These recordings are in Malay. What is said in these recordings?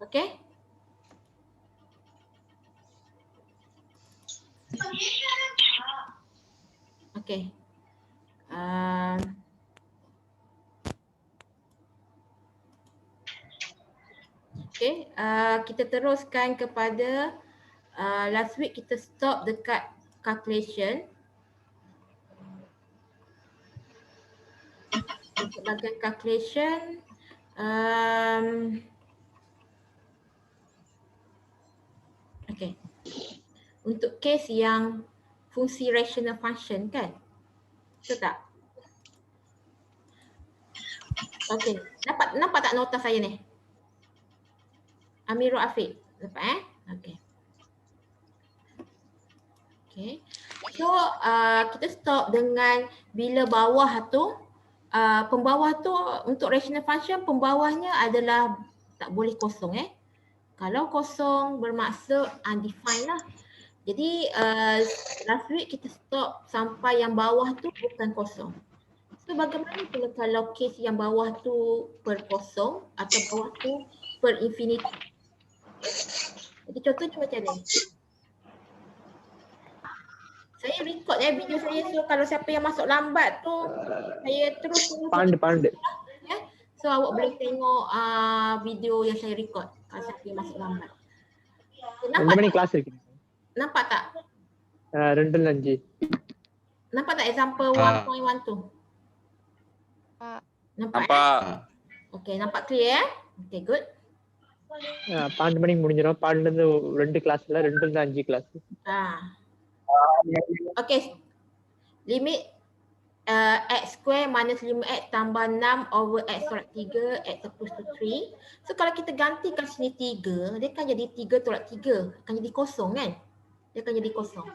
Okay. Okay. Okay, kita teruskan kepada last week kita stop dekat calculation. Untuk bagian calculation, okay. Untuk case yang fungsi rational function kan? Betul tak? Okay, nampak tak nota saya ni? Amirul Afiq, nampak Okay. Okay. So kita stop dengan bila bawah tu, pembawah tu untuk rational function pembawahnya adalah tak boleh kosong Kalau kosong bermaksud undefined lah. Jadi last week kita stop sampai yang bawah tu bukan kosong. So bagaimana pula kalau case yang bawah tu per kosong atau bawah tu per infinity? Jadi contohnya macam ni. Saya record video saya, so kalau siapa yang masuk lambat tu saya terus Pandai. Ya. So awak boleh tengok video yang saya record kalau siapa yang masuk lambat. Nampak kelas iருக்கு. Nampak tak? 2.5. Nampak tak example 1.1 tu? Nampak. Okay, nampak clear Okay, good. 12 மணிக்கு முடிஞ்சிரும். 12 இருந்து 2 கிளாஸ்ல 2 இருந்து 5 class. Okay. Limit x square minus 5x tambah 6 over x tolak 3 x equals to 3. So kalau kita gantikan sini 3, dia akan jadi 3 tolak 3. Akan jadi kosong kan? Dia akan jadi kosong.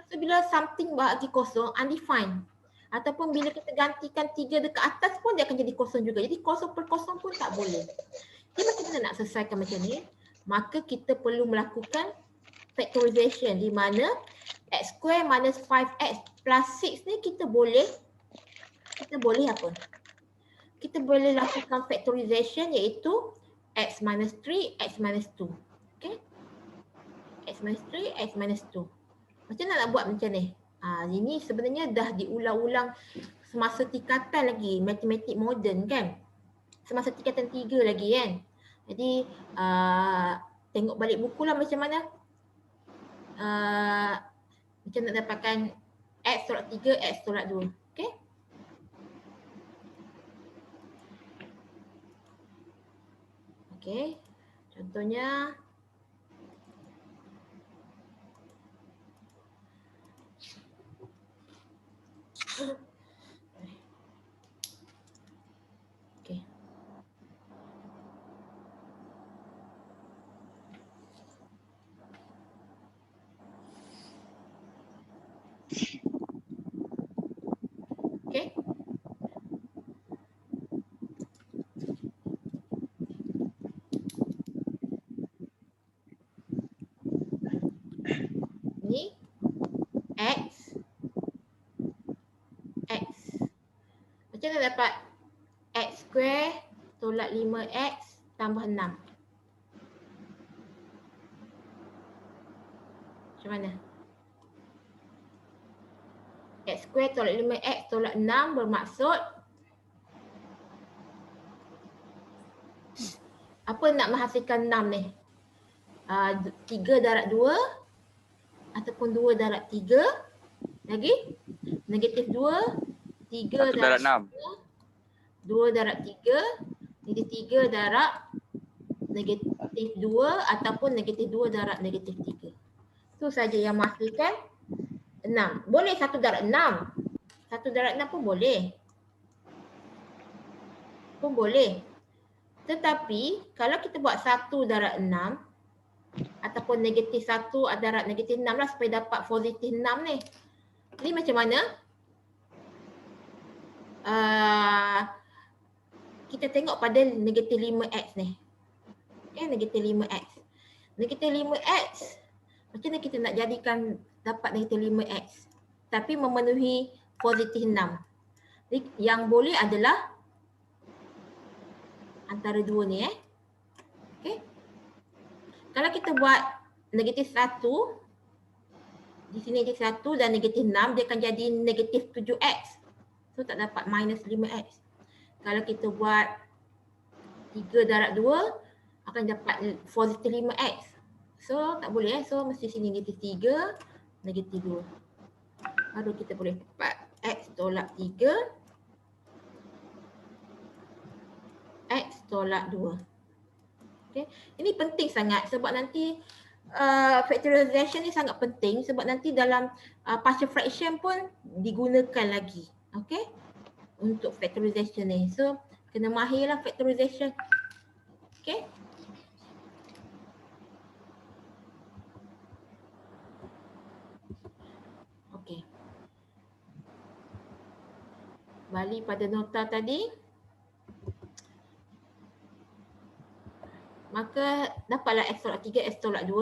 So bila something bahagi kosong, undefined. Ataupun bila kita gantikan 3 dekat atas pun dia akan jadi kosong juga. Jadi kosong per kosong pun tak boleh. Jadi macam mana nak selesaikan macam ni? Maka kita perlu melakukan factorization di mana x square minus 5x plus 6 ni kita boleh apa? Kita boleh lakukan factorization iaitu x minus 3, x minus 2. Okay? X minus 3, x minus 2. Macam mana nak buat macam ni? Ini sebenarnya dah diulang-ulang semasa tingkatan lagi, matematik moden kan? Semasa tingkatan 3 lagi kan? Jadi tengok balik buku lah macam mana. Macam nak dapatkan x tolak 3, x tolak 2. Okay? Okay. Contohnya okay. Okay. Ni x macam mana dapat x square tolak 5x tambah 6? Macam mana? X square tolak 5x tolak 6 bermaksud apa nak menghasilkan 6 ni? 3 darab 2 ataupun 2 darab 3 lagi negatif 2, 3 darab 6, 2 darab 3, jadi 3 darab negatif 2 ataupun negatif 2 darab negatif 3. Itu saja yang menghasilkan 6. Boleh 1 darab 6. 1 darab 6 pun boleh. Tetapi kalau kita buat 1 darab 6 ataupun negatif 1 darab negatif 6 lah supaya dapat positif 6 ni. Jadi macam mana? Kita tengok pada negatif 5x ni. Okay, negatif 5x. Negatif 5x, macam mana kita nak jadikan dapat negatif 5x? Tapi memenuhi positif 6. Jadi yang boleh adalah antara dua ni Okay. Kalau kita buat negatif 1, di sini negatif 1 dan negatif 6, dia akan jadi negatif 7x. So tak dapat minus 5x. Kalau kita buat 3 darab 2, akan dapat positif 5x. So tak boleh. So mesti sini negatif 3, negatif 2. Baru kita boleh dapat x tolak 3, x tolak 2. Okay. Ini penting sangat sebab nanti factorization ni sangat penting sebab nanti dalam partial fraction pun digunakan lagi. Okay. Untuk factorization ni. So kena mahirlah factorization. Okay. Okay. Balik pada nota tadi. Maka dapatlah x tolak 3, x tolak 2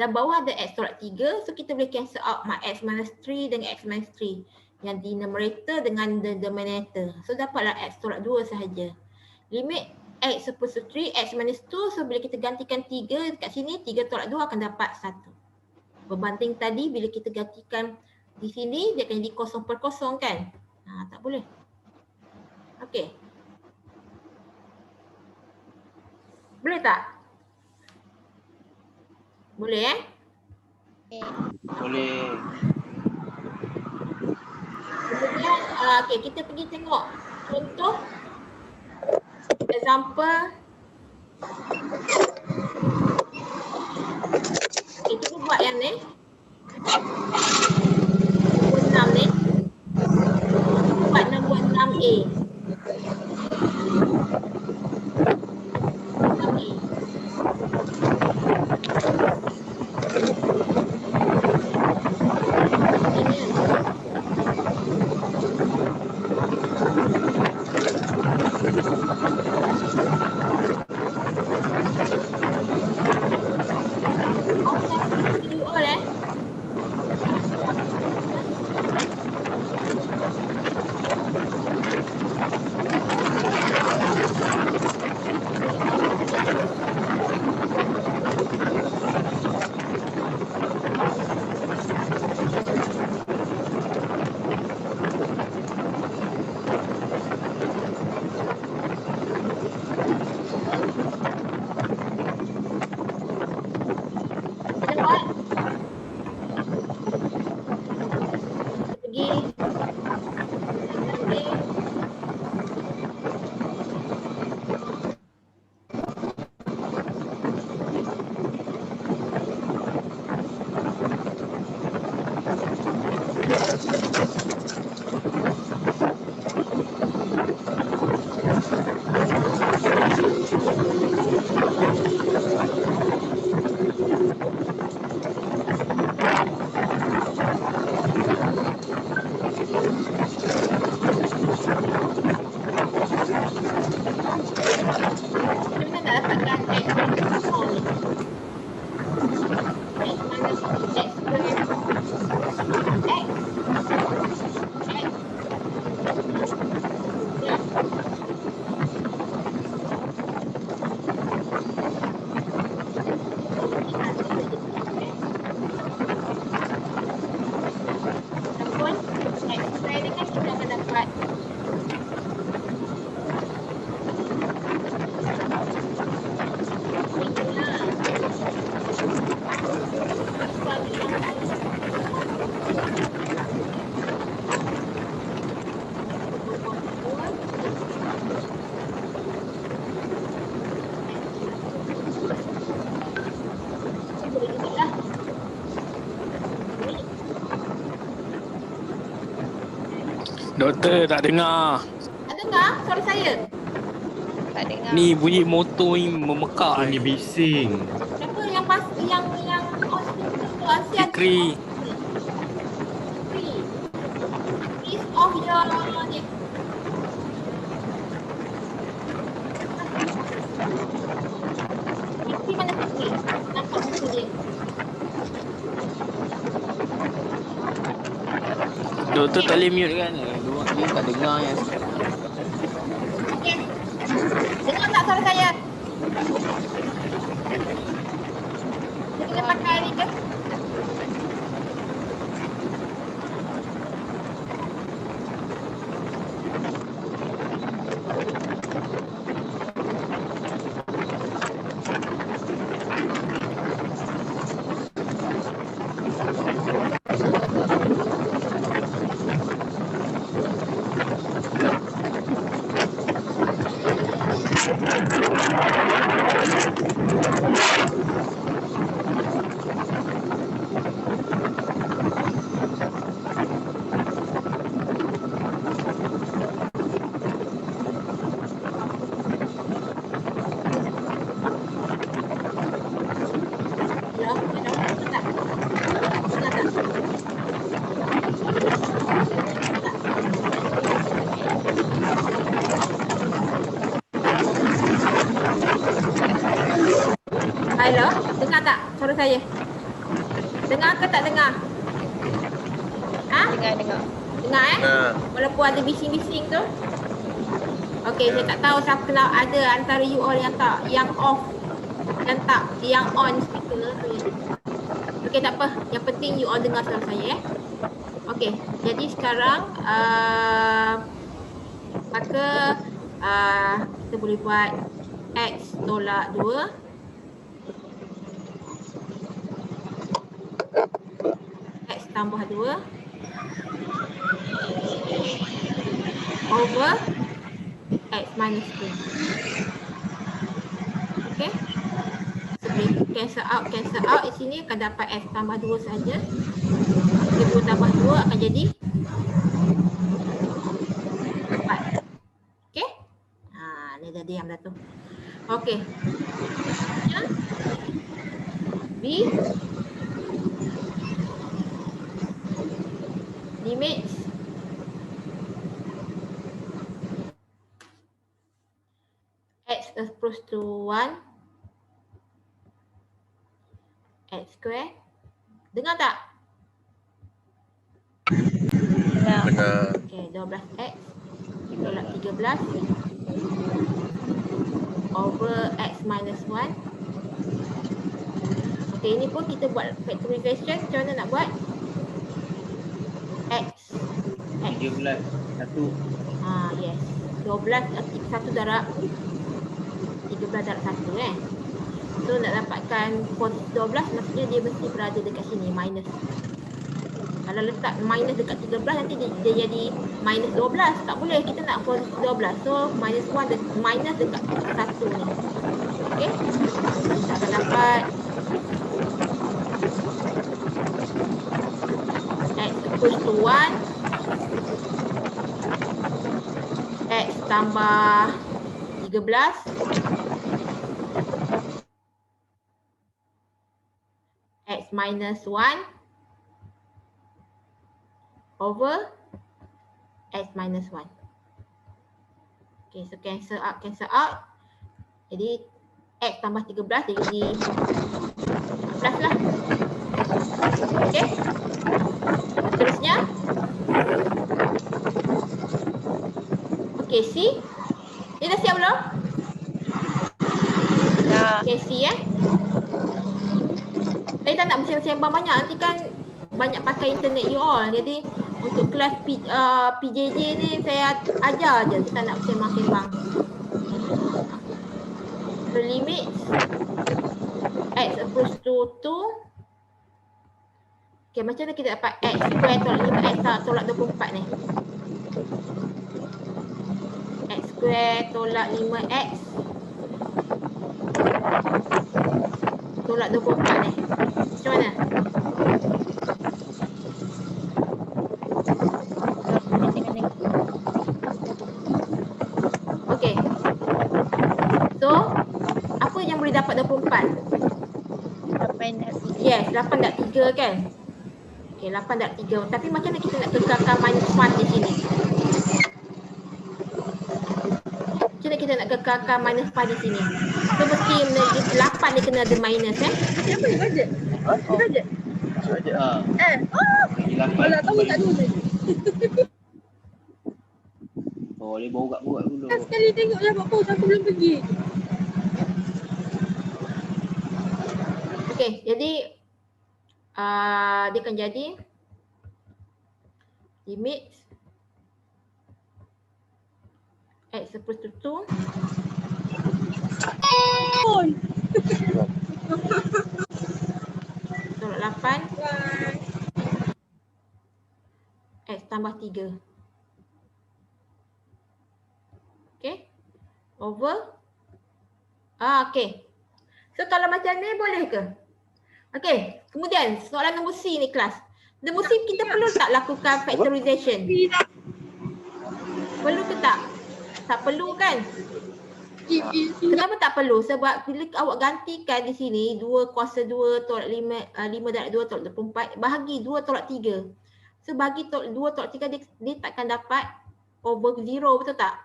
dan bawah ada x tolak 3. So kita boleh cancel out x minus 3 dengan x minus 3 yang di numerator dengan the denominator. So dapatlah x tolak 2 sahaja. Limit x equals to 3, x minus 2. So bila kita gantikan 3 dekat sini, 3 tolak 2 akan dapat 1. Berbanding tadi bila kita gantikan di sini, dia akan jadi kosong per kosong kan? Tak boleh. Okey. Boleh tak? Boleh Boleh. Kemudian okay, kita pergi tengok contoh example. Okay, kita buat yang ni. Nombor 6 ni. Buat nombor 6A. 6A. Doktor tak dengar. Tak dengar suara saya? Tak dengar. Ni bunyi motor ni memekak. Ini bising. Siapa yang pas yang on speaker tu Asia? Fikri. Please off your ni. Fikri mana Fikri? Nampak muka dia. Doktor tak boleh mute kan? Dia tak dengar yang Okey. Dengar tak suara saya? Hello, dengar tak? Dengar tak? Hello, dengar tak suara saya? Dengar ke tak dengar? Ha? Dengar. Dengar Walaupun ada bising-bising tu. Okey, saya tak tahu siapa kenal ada antara you all yang tak, yang off, yang on speaker tu ya. Okey, tak apa. Yang penting you all dengar suara saya Okey, jadi sekarang maka kita boleh buat X tolak 2 X tambah 2 over X minus 2. Okay. So boleh cancel out di sini akan dapat X tambah 2 saja. 2 tambah 2 akan jadi 4. Okay. Ni dah diam dah tu. Okay. B limit X equals to 1 X square. Dengar tak? Dengar. Okay, 12X tolak 13 over X minus 1. Okay, ini pun kita buat factorization. Macam mana nak buat? X 13 1. Yes. 12 1 darab 13 darab 1 So nak dapatkan posisi 12 maksudnya dia mesti berada dekat sini minus. Kalau letak minus dekat 13 nanti dia jadi minus 12. Tak boleh, kita nak posisi 12. So minus 1 minus dekat 1 ni. Okey. Kita akan dapat X equals to 1 X tambah 13 X minus 1 over X minus 1. Okay, so cancel out. Jadi X tambah 13 dia jadi 14 lah. Okay. Seterusnya. Okay, C. Dia dah siap belum? Dah. Okay, C Saya tak nak bersembang banyak. Nanti kan banyak pakai internet you all. Jadi untuk kelas PJJ ni saya ajar je. Kita nak bersembang-sembang. So limit X equals to 2. Okay, macam mana kita dapat X square tolak 5X tolak 24 ni? X square tolak 5X tolak 24 ni. Macam mana? Okay. So, apa yang boleh dapat 24? 8 Yes, 8.3 kan? Okay, 8.3. Tapi macam mana kita nak kekalkan minus 1 di sini? Macam mana kita nak kekalkan minus 5 di sini? So, mesti 8 ni kena ada minus Siapa ni budget? Oh, budget. Budget Bagi 8. Kalau tak tahu tak tahu tadi. Boleh borak-borak dulu. Kan sekali tengok lah buat pause aku belum pergi. Okay, jadi dia akan jadi limit X equals to 2 tolak 8 X tambah 3. Okay, over Okey. So kalau macam ni boleh ke? Okey, kemudian soalan nombor C ni kelas. Nombor C kita perlu tak lakukan factorization? Perlu ke tak? Tak perlu kan? Kenapa tak perlu? Sebab bila awak gantikan di sini 2 kuasa 2 tolak 5, 5 darab 2 tolak 24, bahagi 2 tolak 3. So bagi 2 tolak 3 dia takkan dapat over 0, betul tak?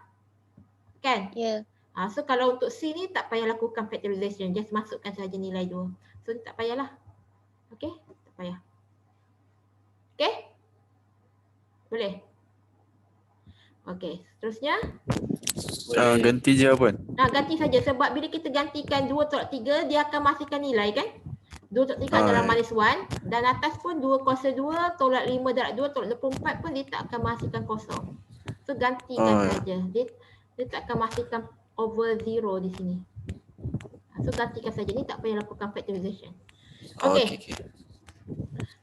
Kan? Ya. So kalau untuk C ni tak payah lakukan factorization, just masukkan saja nilai 2. So tak payahlah. Okey, tak payah. Okey? Boleh? Okey, seterusnya. Ganti jawapan. Ganti saja sebab bila kita gantikan 2 tolak 3 dia akan masihkan nilai kan? 2 tolak 3 adalah minus 1 dan atas pun 2 kuasa 2 tolak 5 darab 2 tolak 24 pun dia tak akan masihkan kosong. So gantikan saja. Dia tak akan masihkan over 0 di sini. So gantikan saja, ni tak payah lakukan factorization. Okey.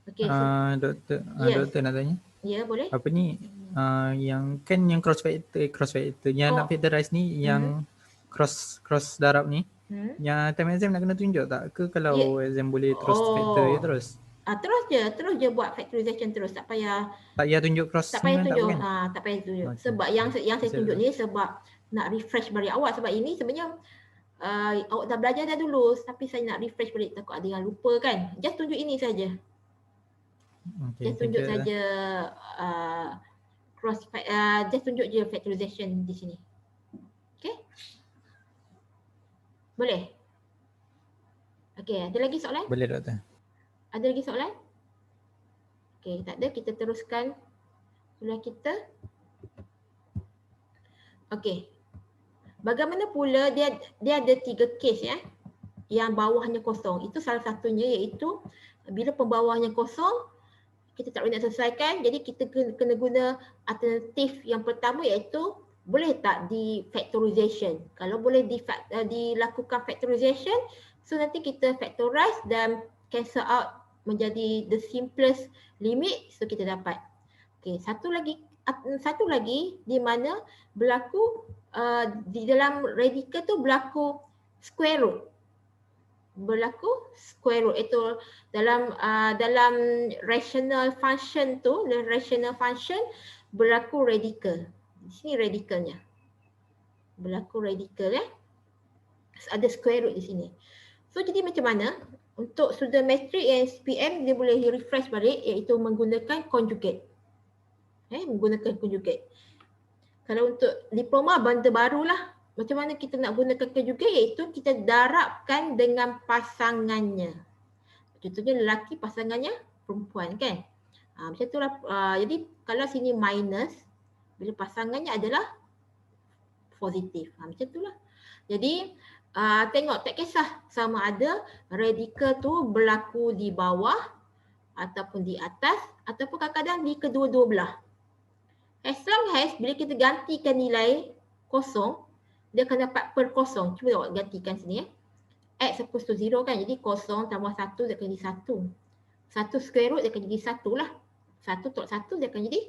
Okey. Doktor, Yes. doktor nak tanya. Ya, boleh? Apa ni yang kan yang cross factor yang nak factorize ni yang cross darab ni yang time exam nak kena tunjuk tak ke kalau exam boleh terus factor je terus? Terus je buat factorization terus, tak payah tunjuk cross tak payah ni tunjuk. kan? Tak payah tunjuk. Okay. Sebab yang saya tunjuk ni sebab nak refresh balik awak, sebab ini sebenarnya awak dah belajar dah dulu tapi saya nak refresh balik, takut ada yang lupa kan. Just tunjuk ini saja. Okay, Just tunjuk saja just tunjuk je factorization di sini. Okey? Boleh? Okey, ada lagi soalan? Boleh doktor. Ada lagi soalan? Okey, tak ada, kita teruskan kuliah kita. Okey. Bagaimana pula dia ada 3 kes ya. Yang bawahnya kosong. Itu salah satunya iaitu bila pembawahnya kosong kita tak boleh nak selesaikan, jadi kita kena guna alternatif yang pertama iaitu boleh tak di factorization. Kalau boleh dilakukan factorization, so nanti kita factorize dan cancel out menjadi the simplest limit, so kita dapat. Okey, satu lagi di mana berlaku di dalam radikal tu berlaku square root. Itu dalam rational function tu, the rational function berlaku radikal. Di sini radikalnya. Berlaku radikal ya. Ada square root di sini. So jadi macam mana? Untuk student matrix yang SPM dia boleh refresh balik iaitu menggunakan conjugate. Menggunakan conjugate. Kalau untuk diploma benda barulah. Macam mana kita nak gunakan conjugate iaitu kita darabkan dengan pasangannya. Contohnya lelaki pasangannya perempuan kan. Macam itulah. Jadi kalau sini minus, bila pasangannya adalah positif. Macam itulah. Jadi tengok tak kisah sama ada radikal tu berlaku di bawah ataupun di atas ataupun kadang-kadang di kedua-dua belah. As long as bila kita gantikan nilai kosong, dia akan dapat per kosong. Cuba awak gantikan sini ya. X equals to 0 kan. Jadi kosong tambah 1 dia akan jadi 1. 1 square root dia akan jadi 1 lah. 1 tolak 1 dia akan jadi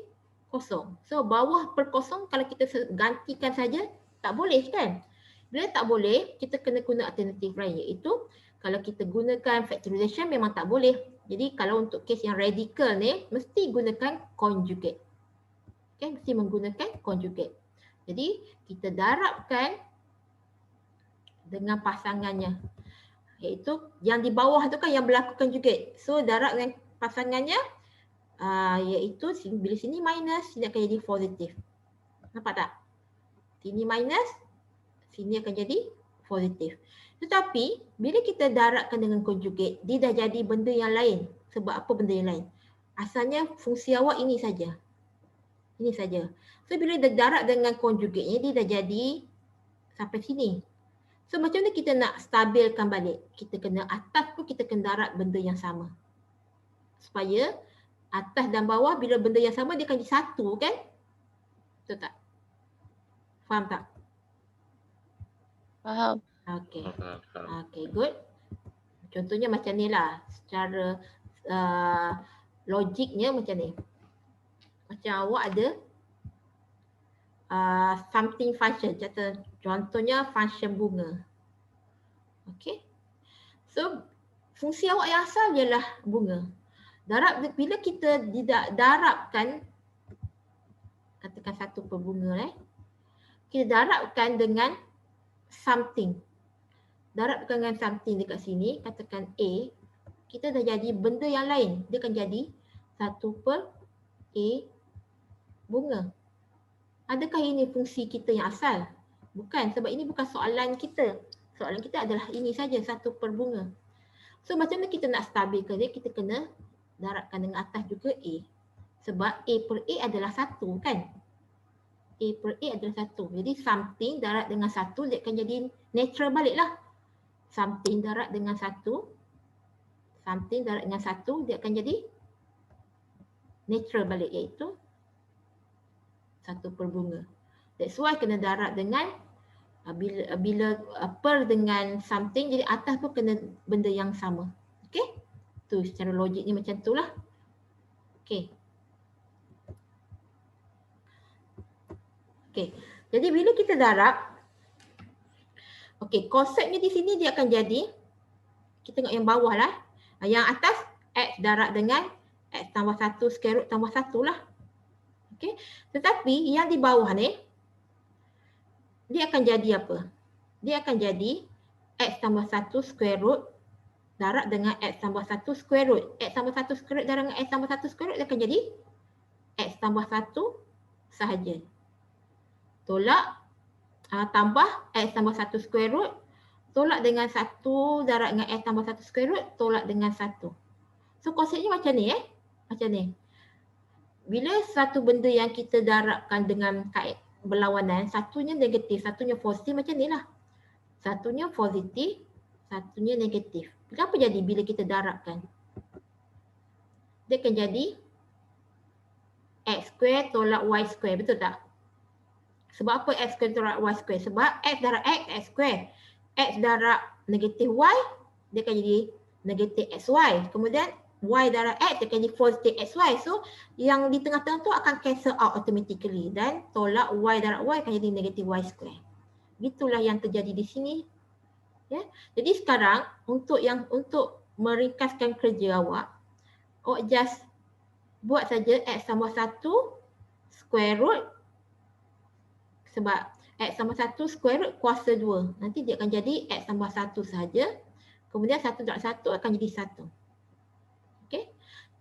kosong. So bawah per kosong kalau kita gantikan saja tak boleh kan. Bila tak boleh, kita kena guna alternatif lain iaitu kalau kita gunakan factorization memang tak boleh. Jadi kalau untuk kes yang radikal ni mesti gunakan conjugate. Okay, mesti menggunakan conjugate. Jadi kita darabkan dengan pasangannya. Iaitu yang di bawah tu kan yang berlaku conjugate. So darab dengan pasangannya iaitu bila sini minus, sini akan jadi positif. Nampak tak? Sini minus, sini akan jadi positif. Tetapi bila kita darabkan dengan conjugate, dia dah jadi benda yang lain. Sebab apa benda yang lain? Asalnya fungsi awak ini saja. Ini saja. So bila dia darab dengan conjugate-nya, dia dah jadi sampai sini. So macam mana kita nak stabilkan balik? Kita kena atas pun kita kena darab benda yang sama. Supaya atas dan bawah bila benda yang sama dia akan jadi satu kan? Betul tak? Faham tak? Faham. Okay. Okay, good. Contohnya macam ni lah. Secara logiknya macam ni. Macam awak ada something function. Contohnya function bunga. Okey. So fungsi awak yang asal ialah bunga. Bila kita darabkan, katakan satu per bunga, kita darabkan dengan something. Darabkan dengan something dekat sini, katakan A, kita dah jadi benda yang lain. Dia akan jadi 1 per A bunga. Adakah ini fungsi kita yang asal? Bukan, sebab ini bukan soalan kita. Soalan kita adalah ini saja, 1 per bunga. So macam mana kita nak stabilkan dia? Kita kena darabkan dengan atas juga A. Sebab A per A adalah 1 kan? A per A adalah 1. Jadi something darab dengan 1 dia akan jadi natural baliklah. Something darab dengan 1. Something darab dengan 1 dia akan jadi natural balik, iaitu 1 per bunga. That's why kena darab dengan bila per dengan something, jadi atas pun kena benda yang sama. Okay? Tu secara logik ni macam tu lah. Okay. Okay. Jadi bila kita darab, okay, konsepnya di sini dia akan jadi, kita tengok yang bawah lah. Yang atas X darab dengan X tambah 1 square root tambah 1 lah. Okay. Tetapi yang di bawah ni, dia akan jadi apa? Dia akan jadi X tambah 1 square root darab dengan X tambah 1 square root. X tambah 1 square root darab dengan X tambah 1 square root dia akan jadi X tambah 1 sahaja. Tolak tambah X tambah 1 square root, tolak dengan 1 darab dengan X tambah 1 square root, tolak dengan 1. So konsepnya macam ni macam ni. Bila satu benda yang kita darabkan dengan kait berlawanan, satunya negatif, satunya positif, macam ni lah. Satunya positif, satunya negatif. Kenapa jadi bila kita darabkan? Dia akan jadi X square tolak Y square, betul tak? Sebab apa X square tolak Y square? Sebab X darab X, X square. X darab negatif Y, dia akan jadi negatif XY. Kemudian Y darab X, dia akan jadi positif XY. So yang di tengah-tengah tu akan cancel out automatically. Dan tolak Y darab Y akan jadi negatif Y square. Itulah yang terjadi di sini. Ya. Jadi sekarang untuk meringkaskan kerja awak just buat saja X tambah 1 square root, sebab X tambah 1 square root kuasa 2. Nanti dia akan jadi X tambah 1 sahaja. Kemudian 1 darab 1 akan jadi 1. Okey.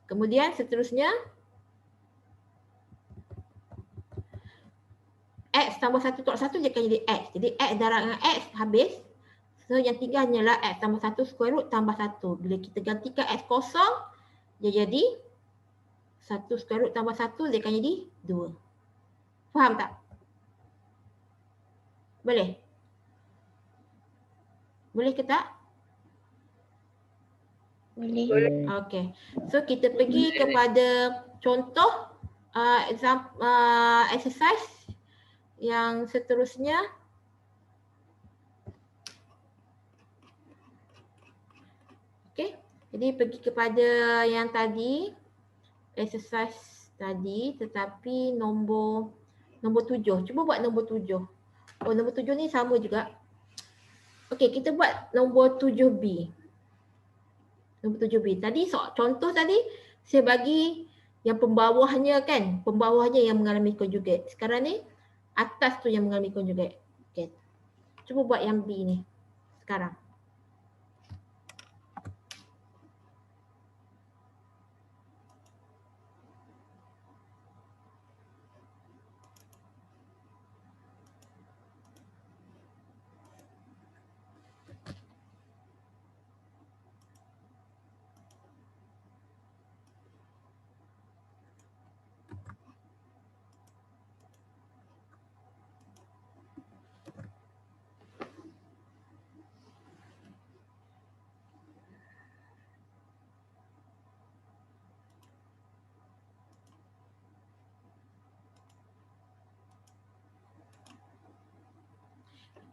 Kemudian seterusnya X tambah 1 tolak 1 dia akan jadi X. Jadi X darab dengan X habis. So yang tinggal hanyalah X tambah 1 square root tambah 1. Bila kita gantikan X kosong, dia jadi 1 square root tambah 1 dia akan jadi 2. Faham tak? Boleh? Boleh ke tak? Boleh. Okey. So kita pergi kepada contoh exercise yang seterusnya. Okey. Jadi pergi kepada yang tadi, exercise tadi, tetapi nombor 7. Cuba buat nombor 7. Oh, nombor 7 ni sama juga. Okey, kita buat nombor 7B. Nombor 7B. Tadi contoh tadi saya bagi yang pembawahnya kan, pembawahnya yang mengalami conjugate. Sekarang ni atas tu yang mengalami conjugate. Okey. Cuba buat yang B ni sekarang.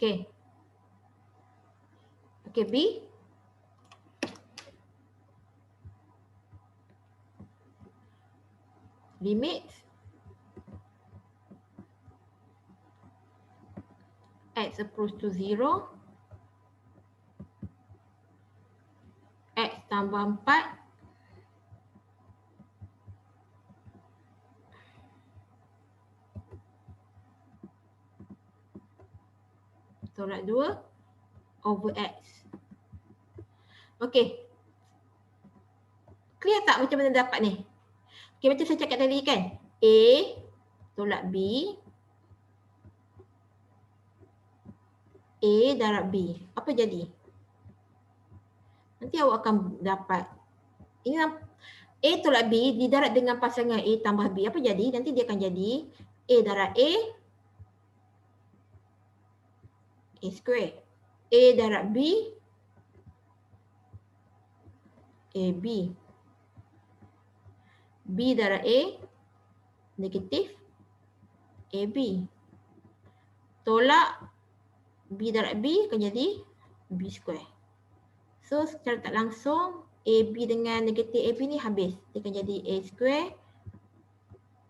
Okey. Okey, B. Limit x approach to 0 tambah 4 tolak 2 over X. Okey. Clear tak macam mana dapat ni? Okey, macam saya cakap tadi kan. A tolak B. A darab B. Apa jadi? Nanti awak akan dapat. Ini A tolak B didarab dengan pasangan A tambah B. Apa jadi? Nanti dia akan jadi A darab A square. A darab B, AB. B darab A, negatif AB. Tolak B darab B akan jadi B square. So secara tak langsung AB dengan negatif AB ni habis. Dia akan jadi A square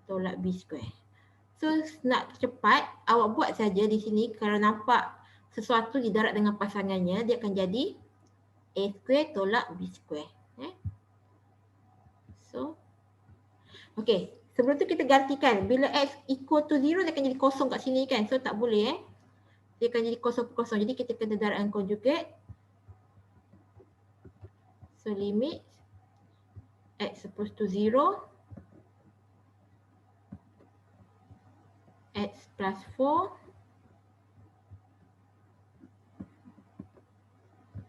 tolak B square. So nak cepat awak buat saja di sini. Kalau nampak sesuatu didarab dengan pasangannya, dia akan jadi A square tolak B square. So, okay. Sebelum tu kita gantikan. Bila X equal to 0, dia akan jadi kosong kat sini kan. So tak boleh Dia akan jadi kosong. Jadi kita kena darabkan conjugate. So limit X equals to 0. X plus 4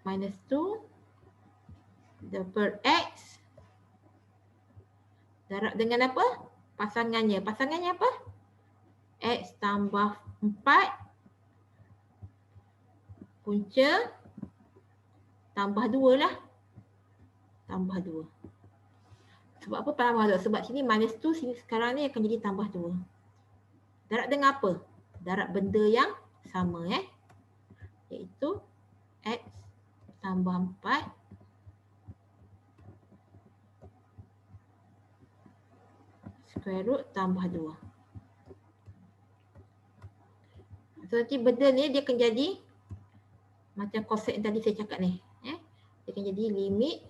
minus 2 dapat X darab dengan apa? Pasangannya. Pasangannya apa? X tambah 4 punca tambah 2 lah. Tambah 2. Sebab apa tambah 2? Sebab sini minus 2, sini sekarang ni akan jadi tambah 2. Darab dengan apa? Darab benda yang sama iaitu X tambah 4 square root tambah 2. So nanti benda ni dia akan jadi macam konsep yang tadi saya cakap ni. Dia akan jadi limit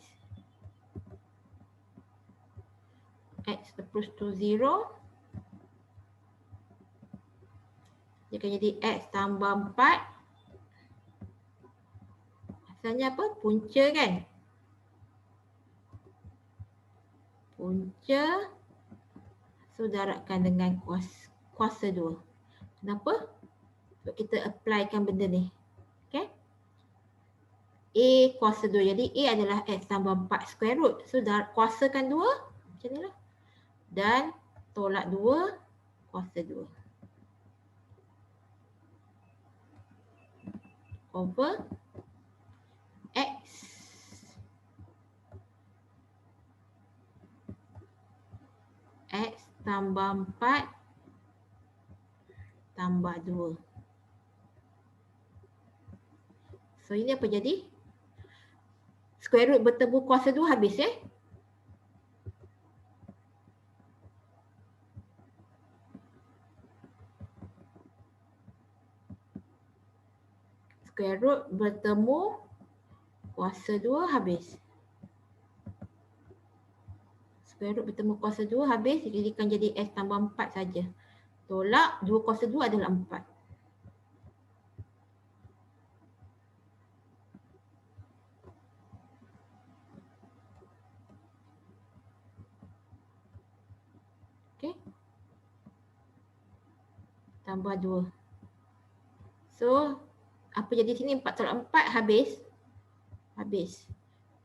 X equals to 0. Dia akan jadi X tambah 4. Asalnya apa? Punca kan? Punca. So darabkan dengan kuasa 2. Kenapa? Sebab kita applykan benda ni. Okay? A kuasa 2. Jadi A adalah X tambah 4 square root. So kuasakan 2. Macam ni lah. Dan tolak 2 kuasa 2. Over X. X tambah 4 tambah 2. So ini apa jadi? Square root bertemu kuasa 2 habis Square root bertemu kuasa 2 habis. Square root bertemu kuasa 2 habis. Jadi akan jadi X tambah 4 saja. Tolak 2 kuasa 2 adalah 4. Okay. Tambah 2. So apa jadi sini? 4 tolak 4 habis. Habis.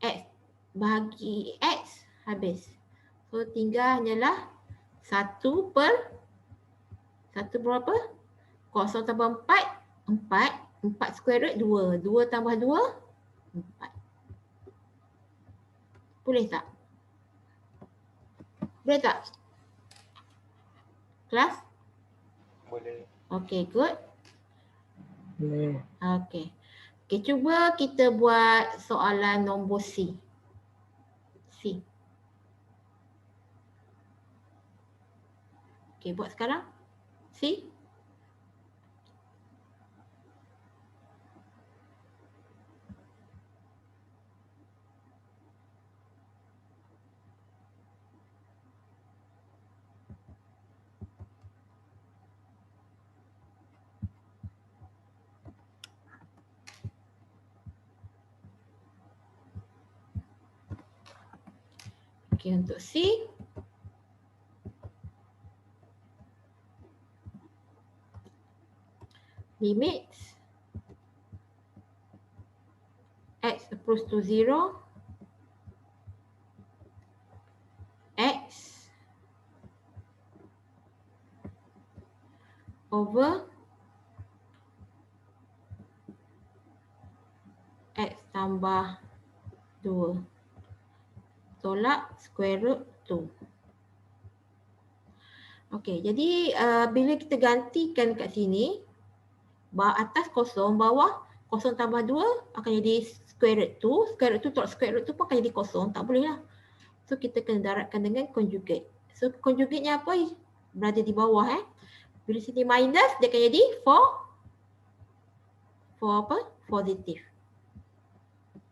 X bahagi X habis. So tinggal hanyalah 1 per 1 berapa? 0 tambah 4, 4. 4 square root 2. 2 tambah 2, 4. Boleh tak? Boleh tak? Kelas? Boleh. Okay, good. Boleh. Okay. Okay, cuba kita buat soalan nombor C. C. Okay, buat sekarang. C. Okey, untuk C. Limits x approach to 0, x over x tambah 2 tolak square root 2. Okey, jadi bila kita gantikan kat sini, atas kosong, bawah kosong tambah 2 akan jadi square root 2. Square root 2 tolak square root 2 pun akan jadi kosong. Tak boleh lah. So kita kena daratkan dengan conjugate. So conjugate-nya apa? Berada di bawah Bila sini minus, dia akan jadi for apa? Positif.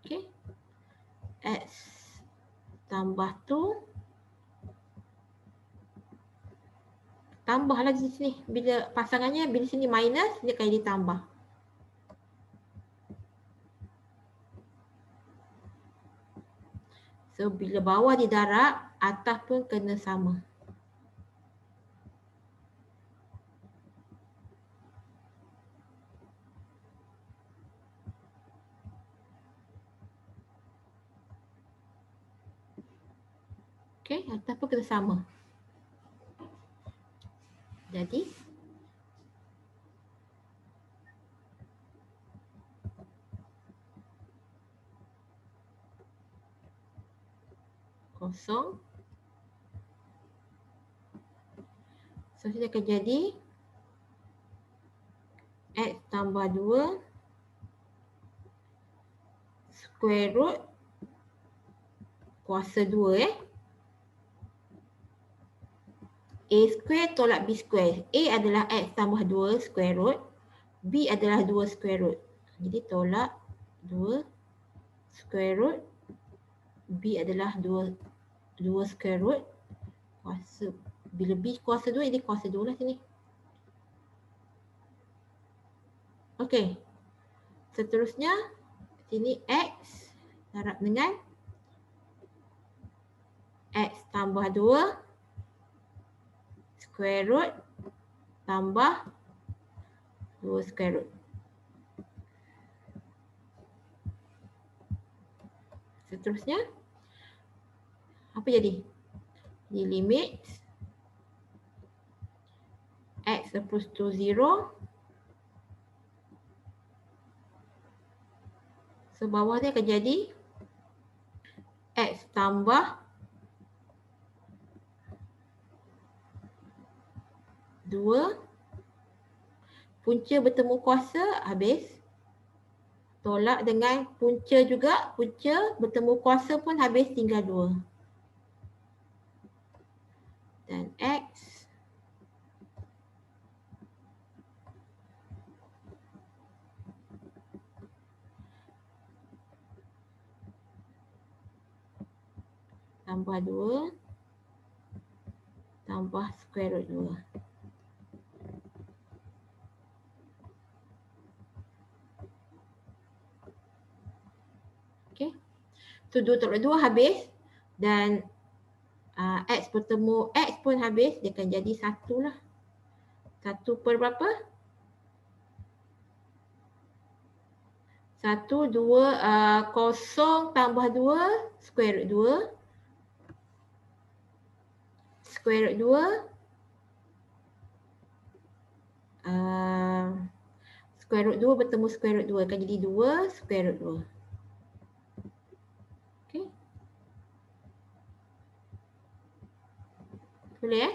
Okay. X tambah 2. Tambahlah di sini. Bila pasangannya, bila sini minus, dia akan jadi tambah. So bila bawah didarab, atas pun kena sama. Okey, atas pun kena sama. Jadi kosong. So dia akan jadi x tambah 2 square root kuasa 2 A square tolak B square. A adalah x tambah 2 square root. B adalah 2 square root. Jadi tolak 2 square root. B adalah 2 square root. Kuasa, bila B kuasa 2, jadi kuasa 2 lah sini. Okey. Seterusnya, sini x darab dengan x tambah 2 square root tambah 2 square root. Seterusnya, apa jadi? Di limit x approach to 0. So bawah dia akan jadi x tambah 2. Punca bertemu kuasa habis. Tolak dengan punca juga. Punca bertemu kuasa pun habis, tinggal 2. Dan x tambah 2 tambah square root 2. Okay. So 2 tolak 2 habis dan x bertemu x pun habis, dia akan jadi 1 lah. 1 per berapa? 1, 2, 0 tambah 2 square root 2. Square root 2. Square root 2 bertemu square root 2 akan jadi 2 square root 2. Okey. Boleh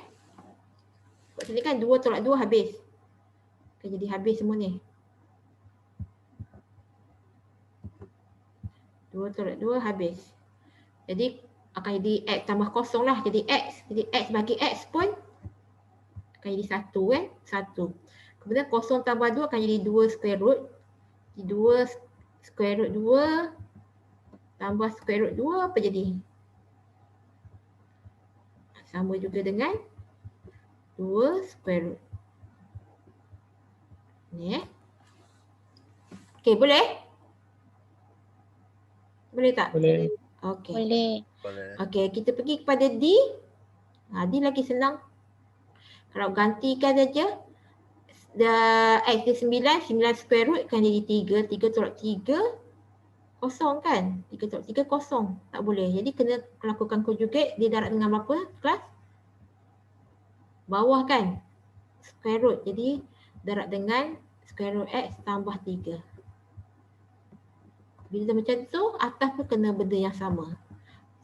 Kat sini kan 2 tolak 2 habis. Akan jadi habis semua ni. 2 tolak 2 habis. Jadi akan jadi x tambah kosong lah. Jadi x bagi x pun akan jadi 1 kan. 1. Kemudian kosong tambah 2 akan jadi 2 square root. Jadi 2 square root 2 tambah square root 2 apa jadi? Sama juga dengan 2 square root. Ni Okey, boleh? Boleh tak? Boleh. Okey. Boleh. Okey, kita pergi kepada D. D lagi senang. Kalau gantikan saja X dia 9, 9 square root kan jadi 3, 3 tolak 3 kosong kan? 3 tolak 3 kosong. Tak boleh. Jadi kena lakukan conjugate dia darab dengan berapa kelas? Bawah kan? Square root. Jadi darab dengan square root X tambah 3. Bila macam tu, atas pun kena benda yang sama.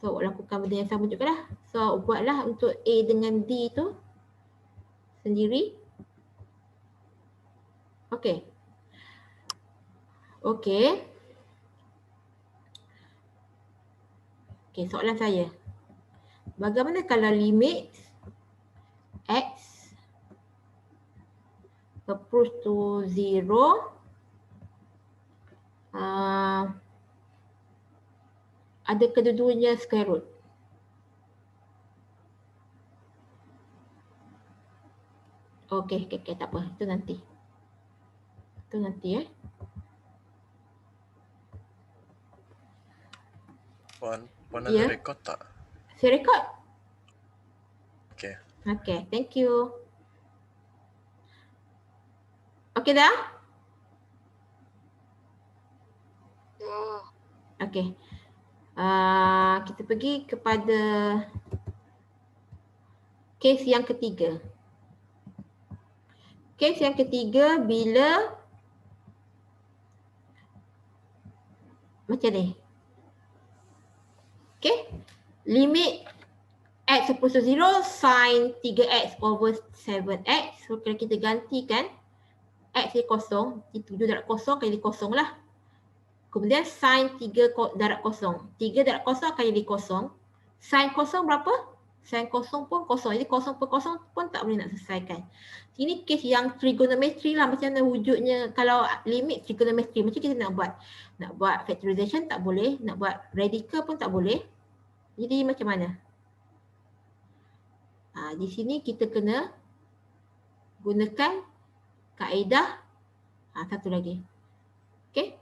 So, lakukan benda yang sama juga lah. So, buatlah untuk A dengan D tu sendiri. Okey. Okey. Okey, soalan saya. Bagaimana kalau limit X approach to 0 ada kedua-duanya square root? Okey, tak apa. Itu nanti. Puan Ya. ada rekod tak? Saya rekod? Okey. Okey, thank you. Okey dah? Okey. Kita pergi kepada kes yang ketiga. Kes yang ketiga bila macam ni. Okey. Limit X equals to 0 sin 3X over 7X. So kalau kita gantikan X ni kosong, 7 darab kosong kali kosong lah. Kemudian sin 3 darab kosong. 3 darab kosong akan jadi kosong. Sin kosong berapa? Sin kosong pun kosong. Jadi kosong per kosong pun tak boleh nak selesaikan. Ini kes yang trigonometri lah. Macam mana wujudnya kalau limit trigonometri. Macam kita nak buat. Nak buat factorization tak boleh. Nak buat radical pun tak boleh. Jadi macam mana? Di sini kita kena gunakan kaedah satu lagi. Okey.